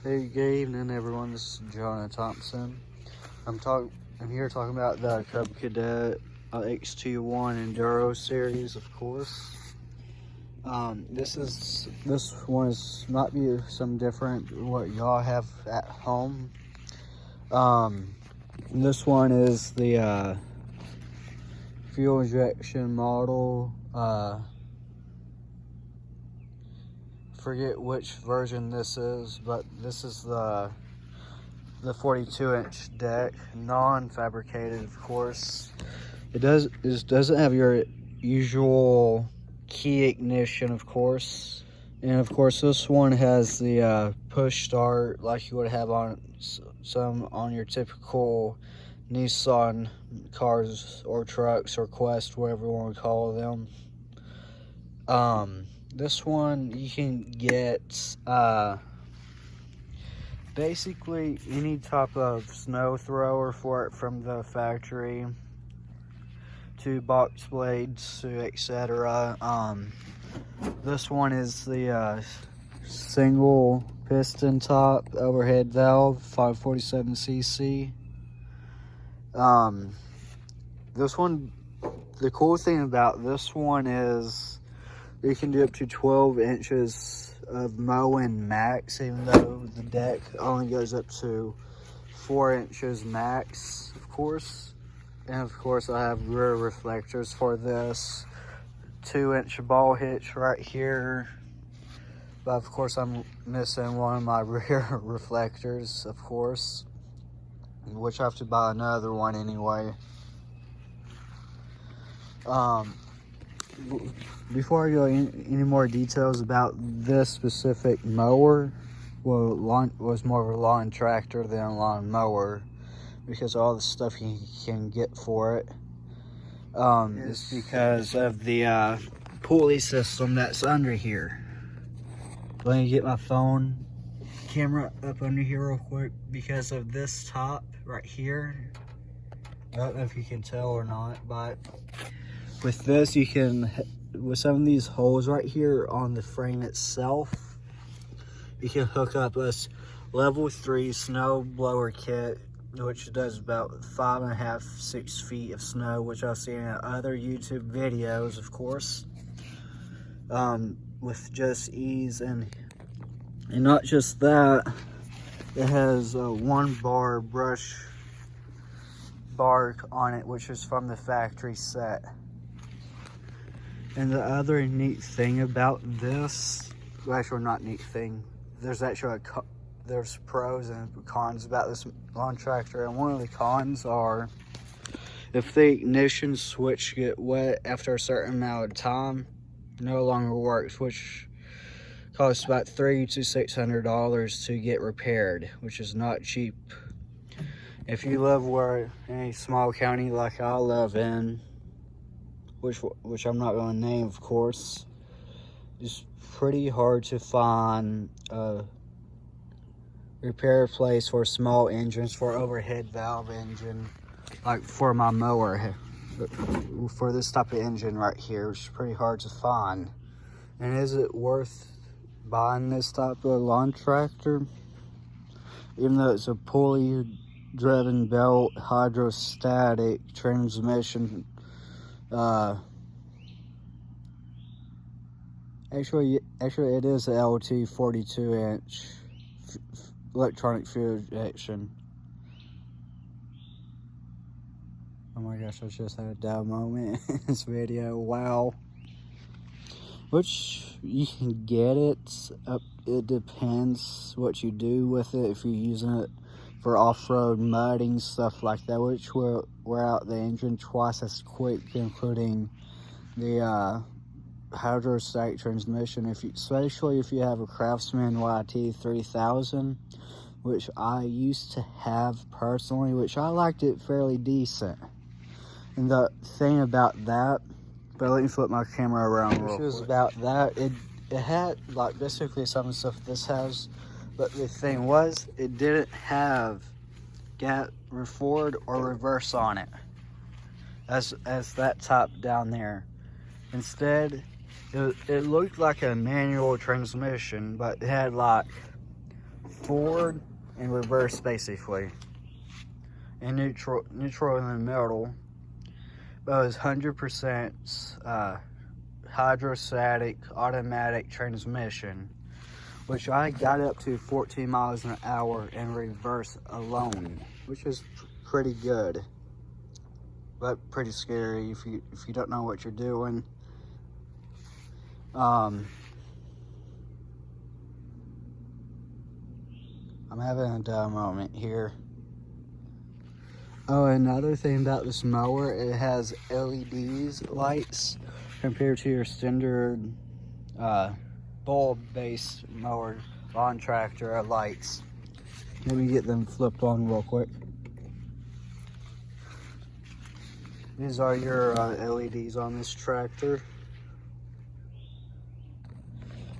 Hey, good evening, everyone. This is Jonah Thompson. I'm here talking about the Cub Cadet X21 Enduro series, of course. This one might be some different than what y'all have at home. This one is the fuel injection model. Forget which version this is, but this is the 42-inch deck, non-fabricated, of course. It doesn't have your usual key ignition, of course, and of course this one has the push start like you would have on your typical Nissan cars or trucks or Quest, whatever you want to call them. This one you can get basically any type of snow thrower for it, from the factory to box blades to etc. This one is the single piston top overhead valve, 547cc. This one, the cool thing about this one is you can do up to 12 inches of mowing max, even though the deck only goes up to 4 inches max, of course. And of course I have rear reflectors for this, 2-inch ball hitch right here, but of course I'm missing one of my rear reflectors, of course, which I have to buy another one anyway. Before I go any more details about this specific mower, well, was more of a lawn tractor than a lawn mower, because all the stuff you can get for it is because of the pulley system that's under here. Let me get my phone camera up under here real quick, because of this top right here. I don't know if you can tell or not, but with this you can, with some of these holes right here on the frame itself, you can hook up this level 3 snow blower kit, which does about 5.5–6 feet of snow, which I've seen in other YouTube videos, of course, with just ease. And not just that, it has a 1 bar brush bark on it, which is from the factory set. And the other neat thing about this, well, actually not neat thing, there's actually there's pros and cons about this lawn tractor, and one of the cons are if the ignition switch get wet after a certain amount of time, it no longer works, which costs about $300 to $600 to get repaired, which is not cheap. If you live in a small county like I live in, which I'm not going to name, of course, it's pretty hard to find a repair place for small engines, for overhead valve engine, like for my mower. For this type of engine right here, it's pretty hard to find. And is it worth buying this type of lawn tractor? Even though it's a pulley driven belt hydrostatic transmission, actually it is a LT 42-inch electronic fuel injection. Oh my gosh, I just had a down moment in this video. Wow. Which you can get it. It depends what you do with it. If you're using it for off-road mudding, stuff like that, which will wear out the engine twice as quick, including the hydrostatic transmission. Especially if you have a Craftsman YT 3000, which I used to have personally, which I liked it fairly decent. And the thing about that, but let me flip my camera around real quick. About that, it had like basically some of the stuff this has, but the thing was, it didn't have gap forward or reverse on it as that top down there. Instead, it looked like a manual transmission, but it had like forward and reverse basically, and neutral in the middle. But it's 100% hydrostatic automatic transmission, which I got up to 14 miles an hour in reverse alone, which is pretty good, but pretty scary if you don't know what you're doing. I'm having a dumb moment here. Oh, another thing about this mower, it has LEDs lights compared to your standard bulb-based mower lawn tractor lights. Let me get them flipped on real quick. These are your LEDs on this tractor.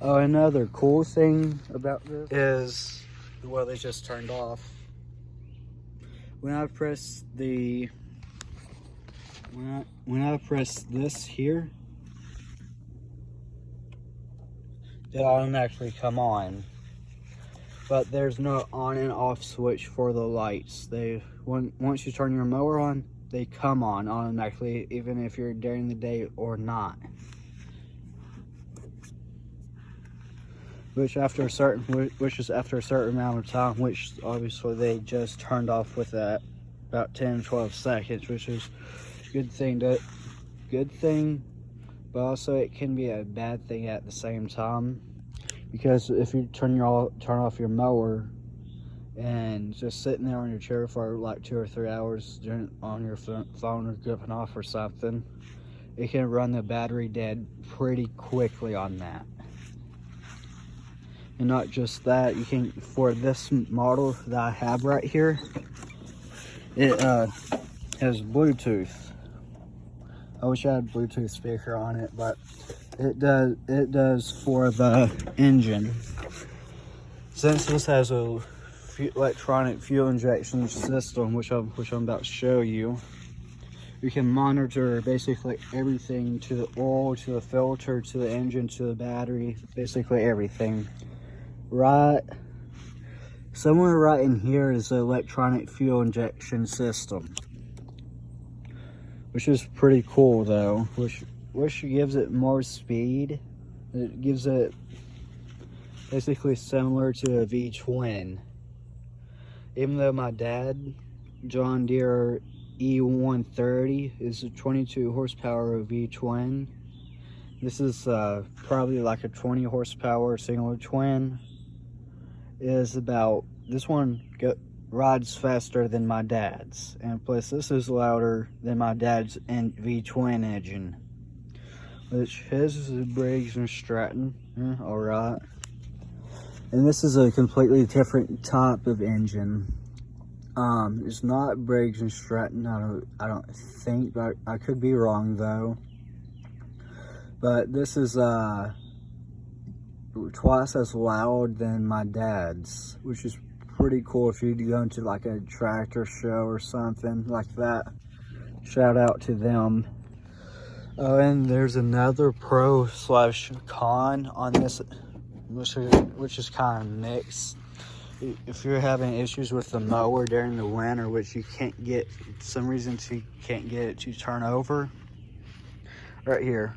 Oh, another cool thing about this is, well, they just turned off. When I press the, when I press this here, they automatically come on. But there's no on and off switch for the lights. Once you turn your mower on, they come on automatically, even if you're during the day or not. Which is after a certain amount of time, which obviously they just turned off with that about 10-12 seconds, which is a good thing, but also it can be a bad thing at the same time, because if you turn off your mower and just sitting there on your chair for like 2 or 3 hours on your phone or goofing off or something, it can run the battery dead pretty quickly on that. And not just that, you can, for this model that I have right here, it has Bluetooth. I wish I had a Bluetooth speaker on it, but it does for the engine. Since this has a electronic fuel injection system, which I'm about to show you, you can monitor basically everything, to the oil, to the filter, to the engine, to the battery, basically everything. Somewhere right in here is the electronic fuel injection system, which is pretty cool though, which gives it more speed. It gives it basically similar to a V-twin. Even though my dad, John Deere E130, is a 22 horsepower V-twin, this is probably like a 20 horsepower single twin. This one rides faster than my dad's, and plus this is louder than my dad's V-twin engine, which his is a Briggs & Stratton. Alright, and this is a completely different type of engine. It's not Briggs & Stratton, I don't think, but I could be wrong though. But this is twice as loud than my dad's, which is pretty cool if you go into like a tractor show or something like that. Shout out to them. Oh, and there's another pro/con on this, which is kind of mixed. If you're having issues with the mower during the winter, which you can't get, for some reason you can't get it to turn over, right here,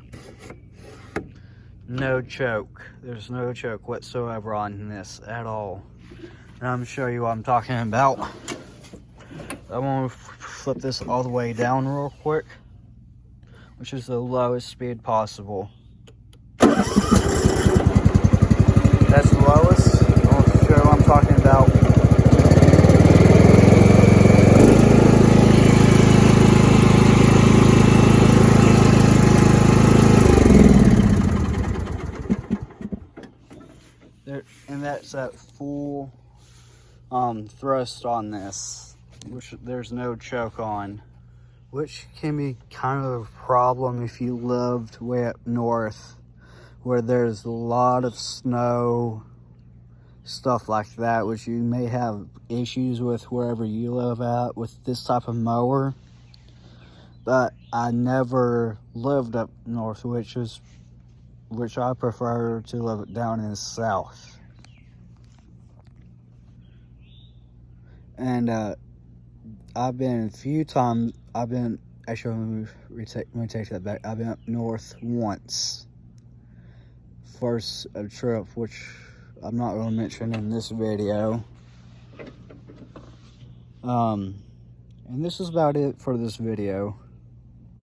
no choke. There's no choke whatsoever on this at all. And I'm gonna show you what I'm talking about. I'm gonna flip this all the way down real quick, which is the lowest speed possible. That's the lowest. I'll show you what I'm talking about. And that's at full thrust on this, which there's no choke on, which can be kind of a problem if you lived way up north where there's a lot of snow, stuff like that, which you may have issues with wherever you live at with this type of mower. But I never lived up north, which I prefer to live down in the south. And I've been a few times. Actually, let me take that back. I've been up north once. First a trip, which I'm not going to mention in this video. And this is about it for this video.